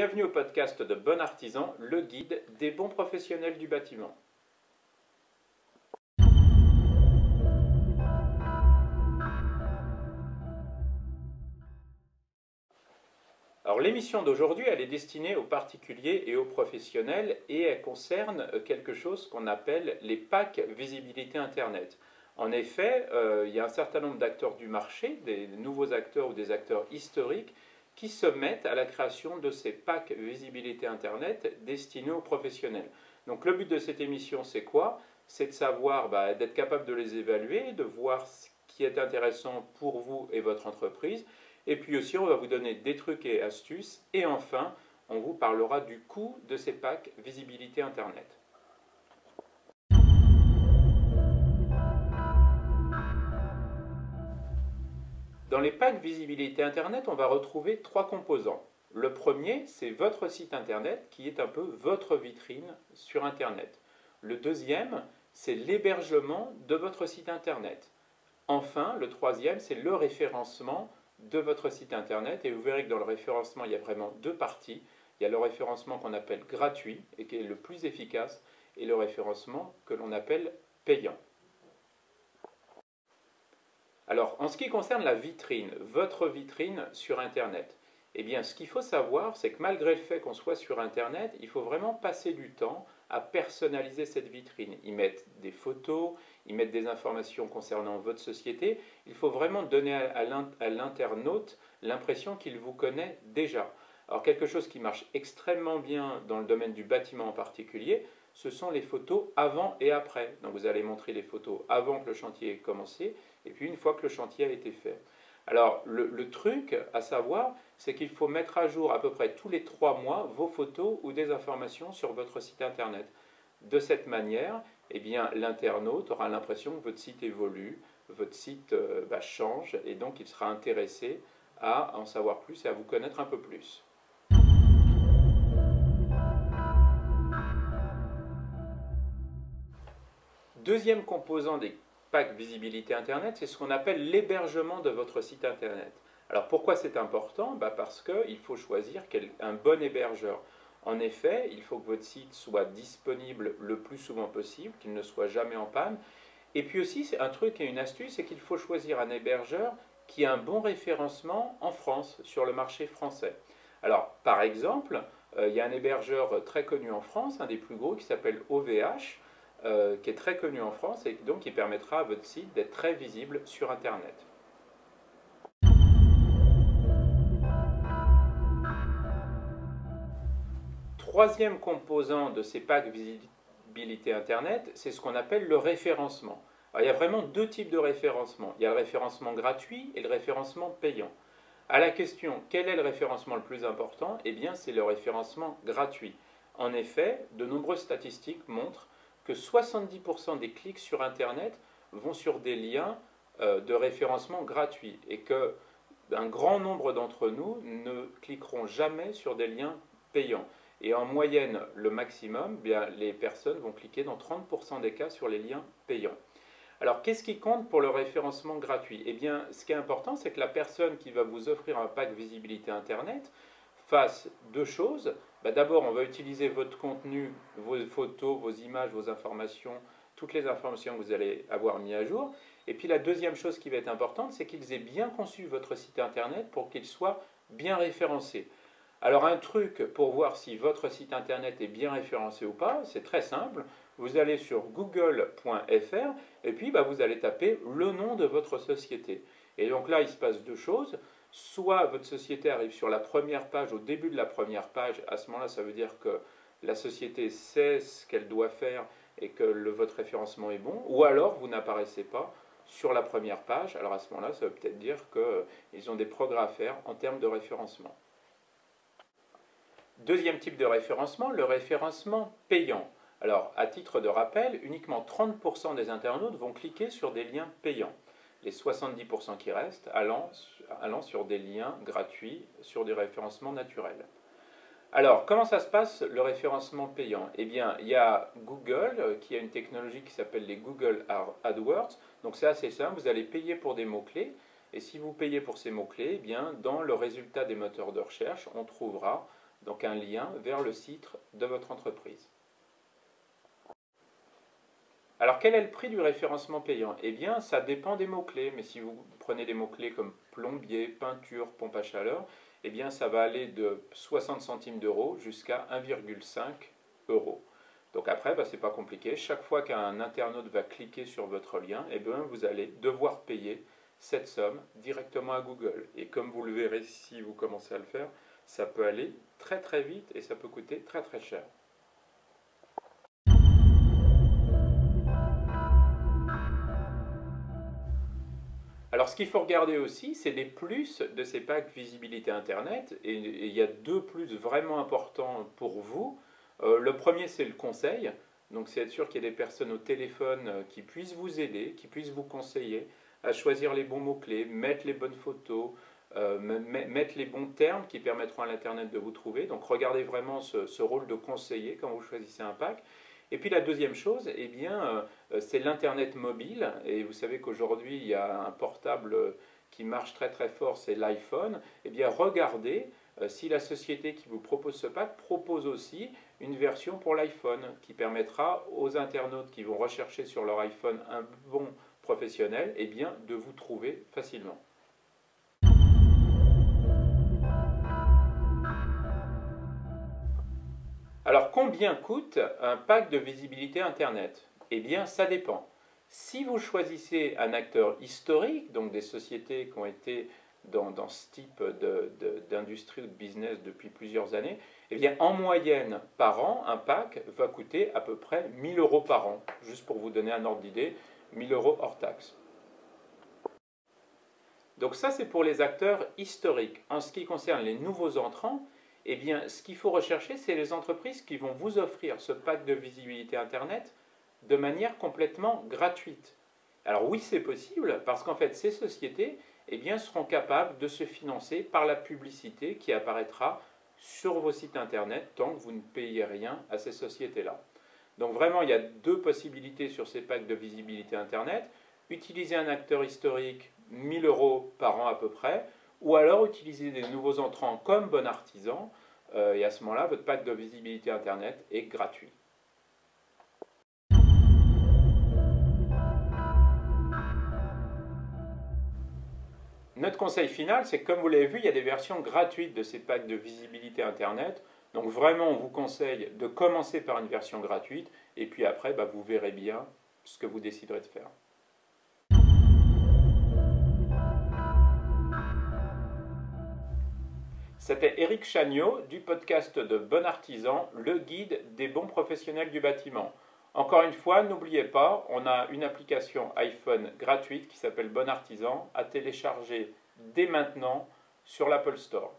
Bienvenue au podcast de Bon Artisan, le guide des bons professionnels du bâtiment. Alors l'émission d'aujourd'hui, elle est destinée aux particuliers et aux professionnels et elle concerne quelque chose qu'on appelle les packs visibilité Internet. En effet, il y a un certain nombre d'acteurs du marché, des nouveaux acteurs ou des acteurs historiques, qui se mettent à la création de ces packs visibilité Internet destinés aux professionnels. Donc le but de cette émission, c'est quoi? C'est de savoir, d'être capable de les évaluer, de voir ce qui est intéressant pour vous et votre entreprise. Et puis aussi, on va vous donner des trucs et astuces. Et enfin, on vous parlera du coût de ces packs visibilité Internet. Dans les packs visibilité Internet, on va retrouver trois composants. Le premier, c'est votre site Internet qui est un peu votre vitrine sur Internet. Le deuxième, c'est l'hébergement de votre site Internet. Enfin, le troisième, c'est le référencement de votre site Internet. Et vous verrez que dans le référencement, il y a vraiment deux parties. Il y a le référencement qu'on appelle gratuit et qui est le plus efficace, et le référencement que l'on appelle payant. Alors, en ce qui concerne la vitrine, votre vitrine sur Internet, eh bien, ce qu'il faut savoir, c'est que malgré le fait qu'on soit sur Internet, il faut vraiment passer du temps à personnaliser cette vitrine. Ils mettent des photos, ils mettent des informations concernant votre société. Il faut vraiment donner à l'internaute l'impression qu'il vous connaît déjà. Alors, quelque chose qui marche extrêmement bien dans le domaine du bâtiment en particulier, ce sont les photos avant et après. Donc, vous allez montrer les photos avant que le chantier ait commencé, et puis une fois que le chantier a été fait. Alors le truc à savoir, c'est qu'il faut mettre à jour à peu près tous les 3 mois vos photos ou des informations sur votre site Internet. De cette manière, eh bien, l'internaute aura l'impression que votre site évolue, votre site change, et donc il sera intéressé à en savoir plus et à vous connaître un peu plus. Deuxième composant des packs visibilité Internet, c'est ce qu'on appelle l'hébergement de votre site Internet. Alors pourquoi c'est important? Parce qu'il faut choisir un bon hébergeur. En effet, il faut que votre site soit disponible le plus souvent possible, qu'il ne soit jamais en panne. Et puis aussi, c'est un truc et une astuce, c'est qu'il faut choisir un hébergeur qui a un bon référencement en France, sur le marché français. Alors, par exemple, il y a un hébergeur très connu en France, un des plus gros, qui s'appelle OVH, qui est très connu en France et donc qui permettra à votre site d'être très visible sur Internet. Troisième composant de ces packs visibilité Internet, c'est ce qu'on appelle le référencement. Alors, il y a vraiment deux types de référencement. Il y a le référencement gratuit et le référencement payant. À la question, quel est le référencement le plus important? Eh bien, c'est le référencement gratuit. En effet, de nombreuses statistiques montrent que 70% des clics sur Internet vont sur des liens de référencement gratuits et qu'un grand nombre d'entre nous ne cliqueront jamais sur des liens payants. Et en moyenne, le maximum, les personnes vont cliquer dans 30% des cas sur les liens payants. Alors, qu'est-ce qui compte pour le référencement gratuit? Eh bien, ce qui est important, c'est que la personne qui va vous offrir un pack visibilité Internet fasse deux choses. D'abord, on va utiliser votre contenu, vos photos, vos images, vos informations, toutes les informations que vous allez avoir mis à jour. Et puis la deuxième chose qui va être importante, c'est qu'ils aient bien conçu votre site Internet pour qu'il soit bien référencé. Alors un truc pour voir si votre site Internet est bien référencé ou pas, c'est très simple. Vous allez sur google.fr et puis vous allez taper le nom de votre société. Et donc là, il se passe deux choses. Soit votre société arrive sur la première page, au début de la première page, à ce moment-là, ça veut dire que la société sait ce qu'elle doit faire et que votre référencement est bon, ou alors vous n'apparaissez pas sur la première page. Alors à ce moment-là, ça veut peut-être dire qu'ils ont des progrès à faire en termes de référencement. Deuxième type de référencement, le référencement payant. Alors, à titre de rappel, uniquement 30% des internautes vont cliquer sur des liens payants. Les 70% qui restent allant sur des liens gratuits, sur des référencements naturels. Alors, comment ça se passe le référencement payant? Eh bien, il y a Google qui a une technologie qui s'appelle les Google AdWords. Donc c'est assez simple, vous allez payer pour des mots-clés. Et si vous payez pour ces mots-clés, eh bien, dans le résultat des moteurs de recherche, on trouvera donc un lien vers le site de votre entreprise. Alors quel est le prix du référencement payant? Eh bien ça dépend des mots-clés, mais si vous prenez des mots-clés comme plombier, peinture, pompe à chaleur, eh bien ça va aller de 60 centimes d'euros jusqu'à 1,5 euros. Donc après, ce n'est pas compliqué, chaque fois qu'un internaute va cliquer sur votre lien, eh bien vous allez devoir payer cette somme directement à Google. Et comme vous le verrez si vous commencez à le faire, ça peut aller très très vite et ça peut coûter très très cher. Alors ce qu'il faut regarder aussi, c'est les plus de ces packs visibilité Internet. Et il y a deux plus vraiment importants pour vous. Le premier, c'est le conseil. Donc c'est être sûr qu'il y ait des personnes au téléphone qui puissent vous aider, qui puissent vous conseiller à choisir les bons mots-clés, mettre les bonnes photos, mettre les bons termes qui permettront à l'Internet de vous trouver. Donc regardez vraiment ce rôle de conseiller quand vous choisissez un pack. Et puis la deuxième chose, eh bien, c'est l'Internet mobile. Et vous savez qu'aujourd'hui, il y a un portable qui marche très très fort, c'est l'iPhone. Eh bien, regardez si la société qui vous propose ce pack propose aussi une version pour l'iPhone qui permettra aux internautes qui vont rechercher sur leur iPhone un bon professionnel, eh bien, de vous trouver facilement. Alors combien coûte un pack de visibilité Internet? Eh bien ça dépend. Si vous choisissez un acteur historique, donc des sociétés qui ont été dans ce type d'industrie ou de business depuis plusieurs années, eh bien en moyenne par an, un pack va coûter à peu près 1 000 euros par an. Juste pour vous donner un ordre d'idée, 1 000 euros hors taxe. Donc ça c'est pour les acteurs historiques. En ce qui concerne les nouveaux entrants, eh bien, ce qu'il faut rechercher, c'est les entreprises qui vont vous offrir ce pack de visibilité Internet de manière complètement gratuite. Alors oui, c'est possible, parce qu'en fait, ces sociétés eh bien, seront capables de se financer par la publicité qui apparaîtra sur vos sites Internet tant que vous ne payez rien à ces sociétés-là. Donc vraiment, il y a deux possibilités sur ces packs de visibilité Internet. Utiliser un acteur historique, 1 000 euros par an à peu près, ou alors utiliser des nouveaux entrants comme Bon Artisan, et à ce moment-là, votre pack de visibilité Internet est gratuit. Notre conseil final, c'est que comme vous l'avez vu, il y a des versions gratuites de ces packs de visibilité Internet. Donc vraiment, on vous conseille de commencer par une version gratuite, et puis après, vous verrez bien ce que vous déciderez de faire. C'était Éric Chagnot du podcast de Bon Artisan, le guide des bons professionnels du bâtiment. Encore une fois, n'oubliez pas, on a une application iPhone gratuite qui s'appelle Bon Artisan à télécharger dès maintenant sur l'Apple Store.